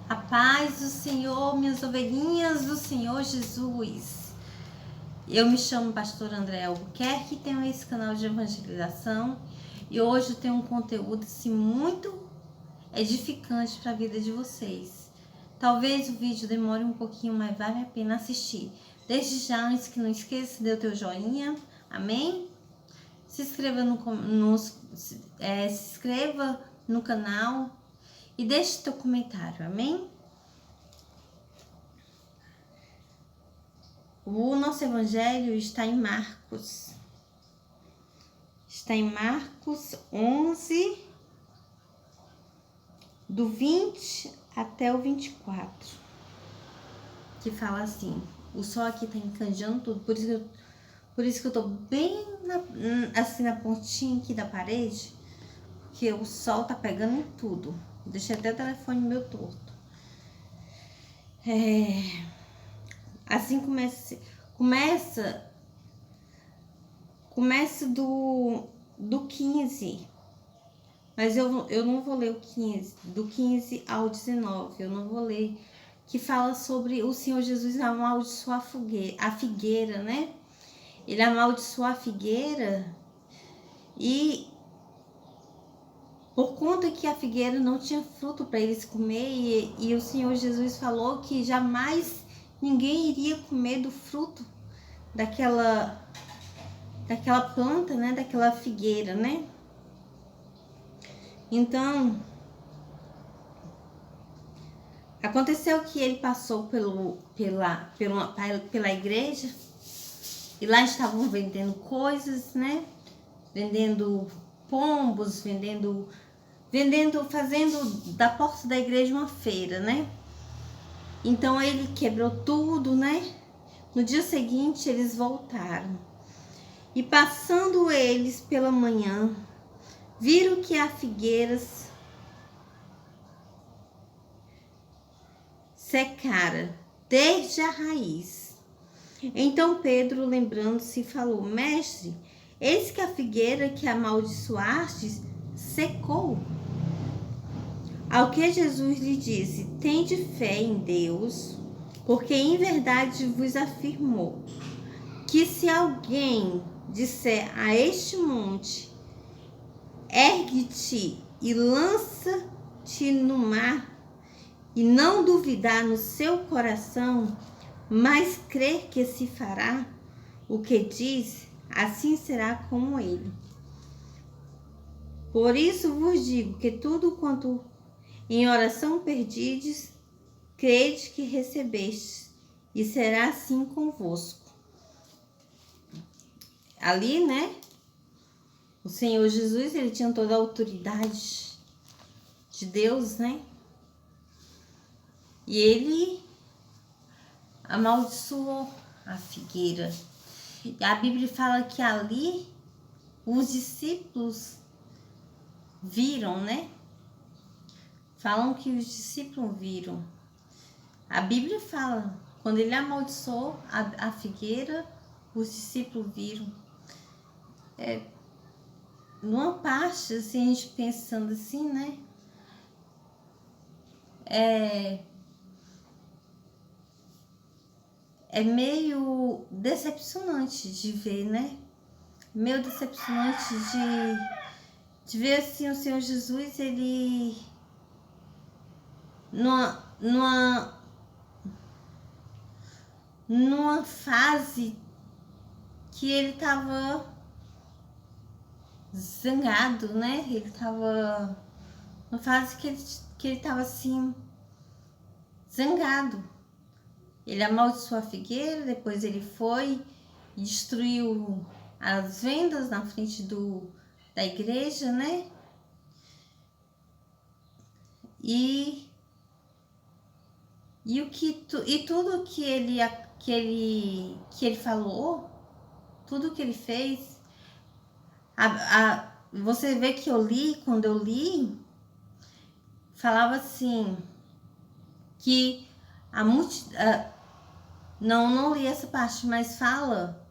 A paz do Senhor, minhas ovelhinhas do Senhor Jesus. Eu me chamo Pastor André Albuquerque, tenho esse canal de evangelização e hoje eu tenho um conteúdo assim, muito edificante para a vida de vocês. Talvez o vídeo demore um pouquinho, mas vale a pena assistir. Desde já, antes que não esqueça, dê o teu joinha, amém? Se inscreva se inscreva no canal e deixe teu comentário, amém? O nosso evangelho está em Marcos. Está em Marcos 11, do 20 até o 24. Que fala assim, o sol aqui está encandeando tudo, por isso que eu tô bem assim na pontinha aqui da parede, porque o sol tá pegando em tudo. Deixei até o telefone meu torto. Assim começa do 15, mas eu não vou ler o 15, do 15 ao 19, eu não vou ler, que fala sobre o Senhor Jesus amaldiçoar a figueira, né? Ele amaldiçoou a figueira e por conta que a figueira não tinha fruto para eles comer, e o Senhor Jesus falou que jamais ninguém iria comer do fruto daquela planta, né? Daquela figueira, né? Então, aconteceu que ele passou pela igreja e lá estavam vendendo coisas, né? Vendendo pombos, fazendo da porta da igreja uma feira, né? Então ele quebrou tudo, né? No dia seguinte eles voltaram. E passando eles pela manhã, viram que a figueira secara desde a raiz. Então Pedro, lembrando-se, falou: Mestre, eis que a figueira que amaldiçoastes secou. Ao que Jesus lhe disse: Tende fé em Deus, porque em verdade vos afirmou que se alguém disser a este monte, ergue-te e lança-te no mar, e não duvidar no seu coração, mas crer que se fará o que diz, assim será como ele. Por isso vos digo que tudo quanto em oração perdides, crede que recebestes, e será assim convosco. Ali, né? O Senhor Jesus, ele tinha toda a autoridade de Deus, né? E ele amaldiçoou a figueira. E a Bíblia fala que ali os discípulos viram, né? Falam que os discípulos viram. A Bíblia fala, quando ele amaldiçoou a figueira, os discípulos viram. Numa parte, assim, a gente pensando assim, né? É meio decepcionante de ver, né? Meio decepcionante de ver assim o Senhor Jesus, ele numa fase que ele tava zangado, né? Ele tava numa fase que ele tava assim zangado. Ele amaldiçoou a figueira, depois ele foi e destruiu as vendas na frente da igreja, né? E tudo que ele falou, tudo que ele fez, você vê que quando eu li, falava assim, que não li essa parte, mas fala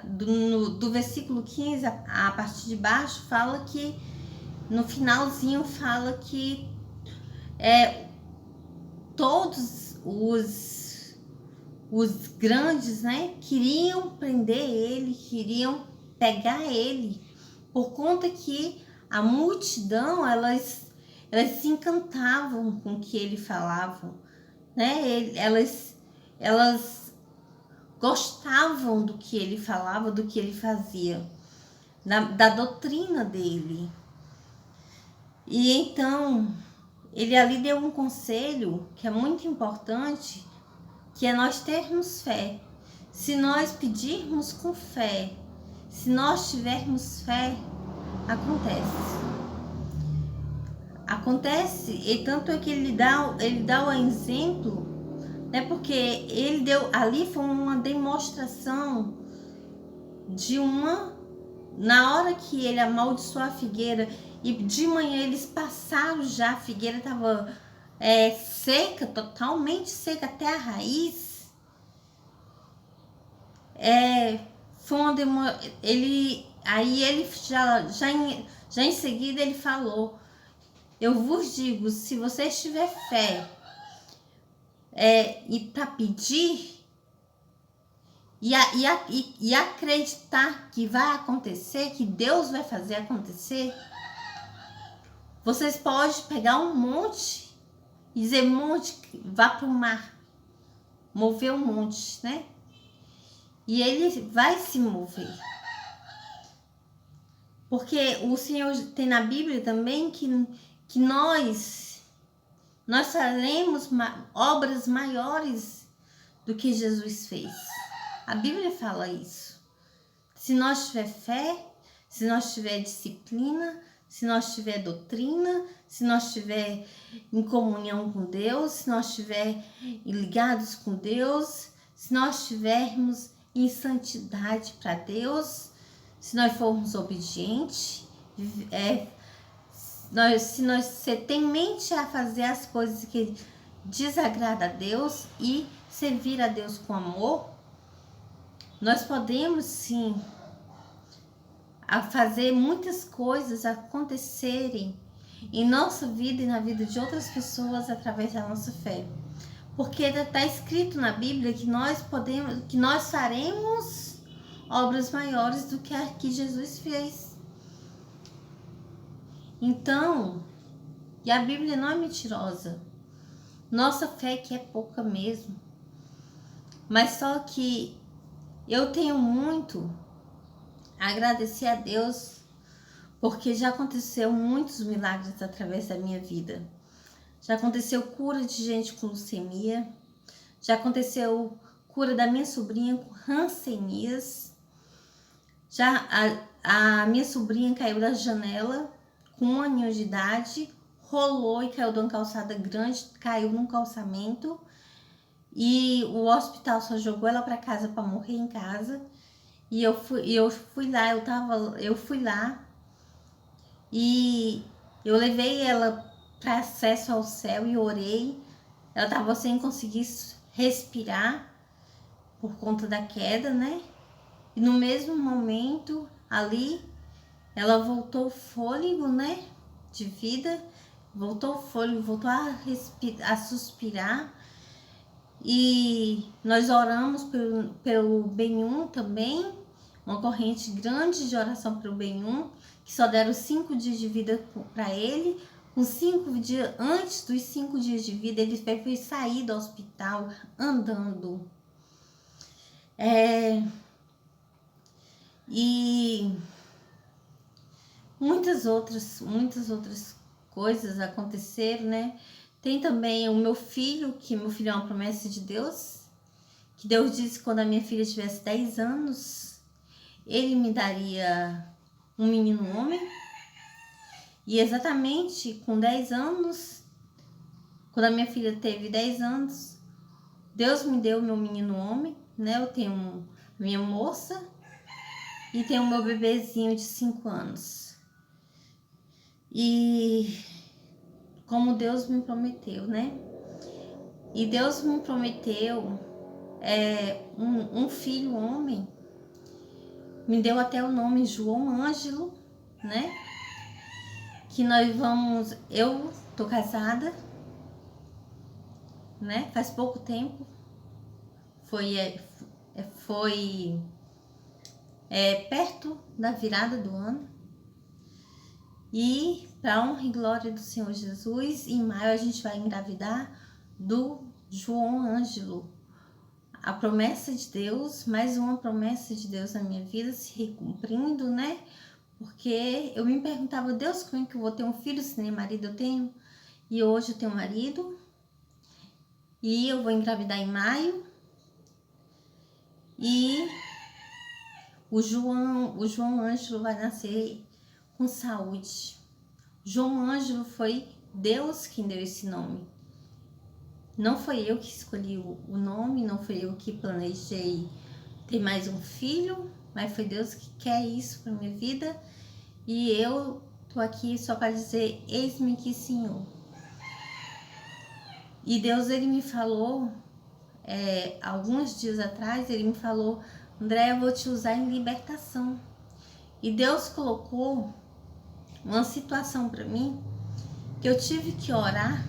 do versículo 15, a partir de baixo, fala que no finalzinho fala que todos os grandes, né, queriam prender ele, queriam pegar ele, por conta que a multidão, elas se encantavam com o que ele falava, né? Elas gostavam do que ele falava, do que ele fazia, da doutrina dele. E então, ele ali deu um conselho que é muito importante, que é nós termos fé. Se nós pedirmos com fé, se nós tivermos fé, acontece. E tanto é que ele dá o exemplo, né? Porque ele deu ali, foi uma demonstração de na hora que ele amaldiçoou a figueira, e de manhã eles passaram já, a figueira estava seca, totalmente seca até a raiz. Foi uma ele já em seguida ele falou: eu vos digo, se você tiver fé e para pedir e acreditar que vai acontecer, que Deus vai fazer acontecer, vocês podem pegar um monte e dizer: monte, vá para o mar, mover um monte, né? E ele vai se mover. Porque o Senhor tem na Bíblia também que nós faremos obras maiores do que Jesus fez. A Bíblia fala isso. Se nós tiver fé, se nós tiver disciplina, se nós tiver doutrina, se nós tiver em comunhão com Deus, se nós estiver ligados com Deus, se nós estivermos em santidade para Deus, se nós formos obedientes, se você tem mente a fazer as coisas que desagrada a Deus e servir a Deus com amor, nós podemos sim fazer muitas coisas acontecerem em nossa vida e na vida de outras pessoas através da nossa fé. Porque está escrito na Bíblia que nós faremos obras maiores do que a que Jesus fez. Então, e a Bíblia não é mentirosa. Nossa fé que é pouca mesmo. Mas só que eu tenho muito a agradecer a Deus, porque já aconteceu muitos milagres através da minha vida. Já aconteceu cura de gente com leucemia. Já aconteceu cura da minha sobrinha com rancenias. Já a minha sobrinha caiu da janela com 1 aninho de idade, rolou e caiu de uma calçada grande, caiu num calçamento. E o hospital só jogou ela para casa para morrer em casa. E eu fui lá e eu levei ela para acesso ao céu e orei. Ela estava sem conseguir respirar por conta da queda, né? E no mesmo momento ali, ela voltou o fôlego, né? De vida, voltou o fôlego, voltou a suspirar. E nós oramos pelo Benhum também, uma corrente grande de oração pelo Benhum, que só deram 5 dias de vida para ele. Com 5 dias, antes dos 5 dias de vida, ele foi sair do hospital andando. E muitas outras coisas aconteceram, né? Tem também o meu filho, que meu filho é uma promessa de Deus, que Deus disse que quando a minha filha tivesse 10 anos, ele me daria um menino homem. E exatamente com 10 anos, quando a minha filha teve 10 anos, Deus me deu meu menino homem, né? Eu tenho minha moça e tenho meu bebezinho de 5 anos. E como Deus me prometeu, né? E Deus me prometeu um filho homem, me deu até o nome João Ângelo, né? Que eu tô casada, né? Faz pouco tempo, foi perto da virada do ano. E para honra e glória do Senhor Jesus, em maio a gente vai engravidar do João Ângelo. A promessa de Deus, mais uma promessa de Deus na minha vida se cumprindo, né? Porque eu me perguntava, Deus, como é que eu vou ter um filho se nem marido eu tenho? E hoje eu tenho um marido e eu vou engravidar em maio. E o João Ângelo vai nascer com saúde. João Ângelo foi Deus quem deu esse nome. Não foi eu que escolhi o nome, não foi eu que planejei ter mais um filho, mas foi Deus que quer isso para minha vida. E eu tô aqui só para dizer, eis-me aqui, Senhor. E Deus, ele me falou, alguns dias atrás, ele me falou, André, eu vou te usar em libertação. E Deus colocou uma situação para mim, que eu tive que orar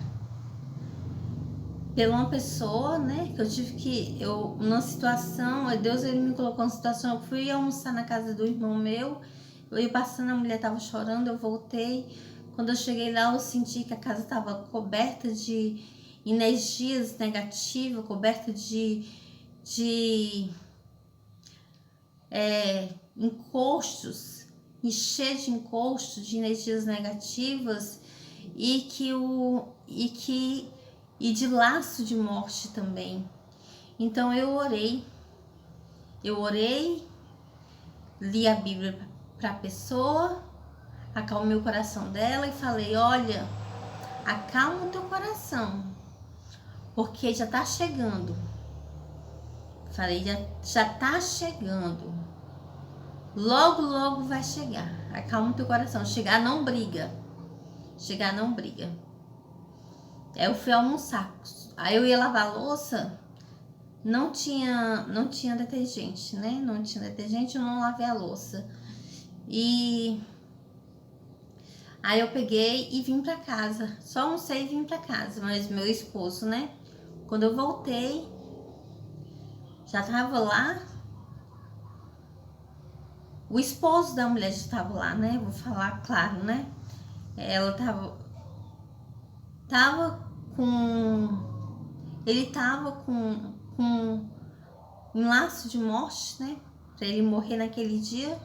pela uma pessoa, né, que eu tive que, numa situação, Deus, ele me colocou numa situação, eu fui almoçar na casa do irmão meu, eu ia passando, a mulher tava chorando, eu voltei, quando eu cheguei lá, eu senti que a casa tava coberta de energias negativas, coberta de encostos, e cheia de encostos, de energias negativas, e de laço de morte também. Então eu orei, li a Bíblia para a pessoa, acalmei o coração dela e falei, olha, acalma o teu coração, porque já tá chegando. Falei, já tá chegando. Logo, logo vai chegar. Acalma o teu coração. Chegar não briga. Chegar não briga. Aí eu fui almoçar. Aí eu ia lavar a louça, não tinha detergente, né? Não tinha detergente, eu não lavei a louça. E aí eu peguei e vim pra casa. Só almocei e vim pra casa, mas meu esposo, né? Quando eu voltei, já tava lá. O esposo da mulher já estava lá, né? Vou falar claro, né? Ela ele tava com um laço de morte, né? Pra ele morrer naquele dia.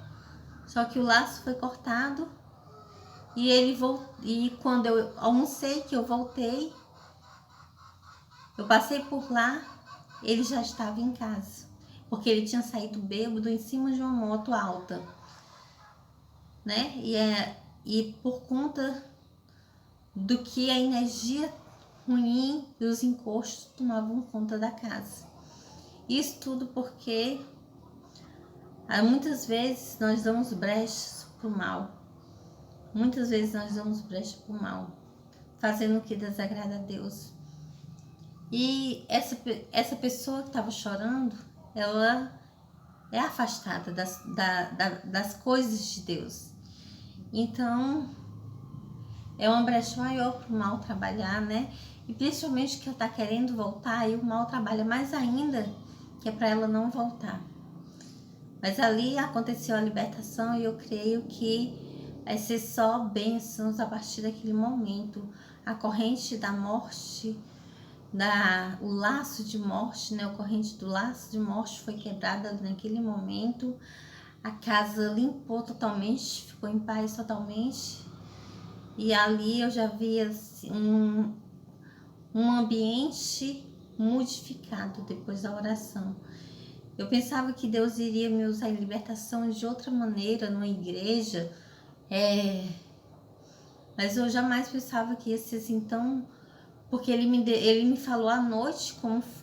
Só que o laço foi cortado. E quando eu almocei, que eu voltei, eu passei por lá, ele já estava em casa. Porque ele tinha saído bêbado em cima de uma moto alta, né? E por conta do que a energia ruim e os encostos tomavam conta da casa. Isso tudo porque muitas vezes nós damos brechas para o mal. Muitas vezes nós damos brecha para o mal, fazendo o que desagrada a Deus. E essa pessoa que estava chorando, ela é afastada das coisas de Deus. Então, é uma brecha maior para o mal trabalhar, né? E principalmente que ela está querendo voltar, e o mal trabalha mais ainda, que é para ela não voltar. Mas ali aconteceu a libertação e eu creio que vai ser só bênçãos a partir daquele momento. A corrente da morte, o laço de morte, né? A corrente do laço de morte foi quebrada naquele momento. A casa limpou totalmente, ficou em paz totalmente. E ali eu já vi assim, um ambiente modificado depois da oração. Eu pensava que Deus iria me usar em libertação de outra maneira, numa igreja, mas eu jamais pensava que ia ser assim tão... Porque ele me falou à noite,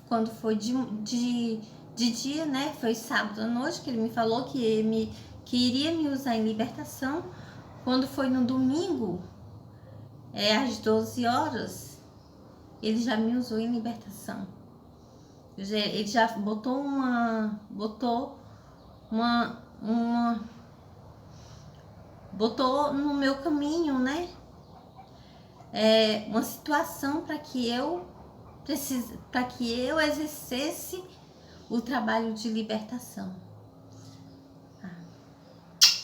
quando foi de dia, né? Foi sábado à noite que ele me falou que iria me usar em libertação. Quando foi no domingo, às 12 horas, ele já me usou em libertação. Ele já botou no meu caminho, né? Uma situação para que eu para que eu exercesse o trabalho de libertação.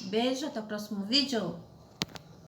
Beijo, até o próximo vídeo.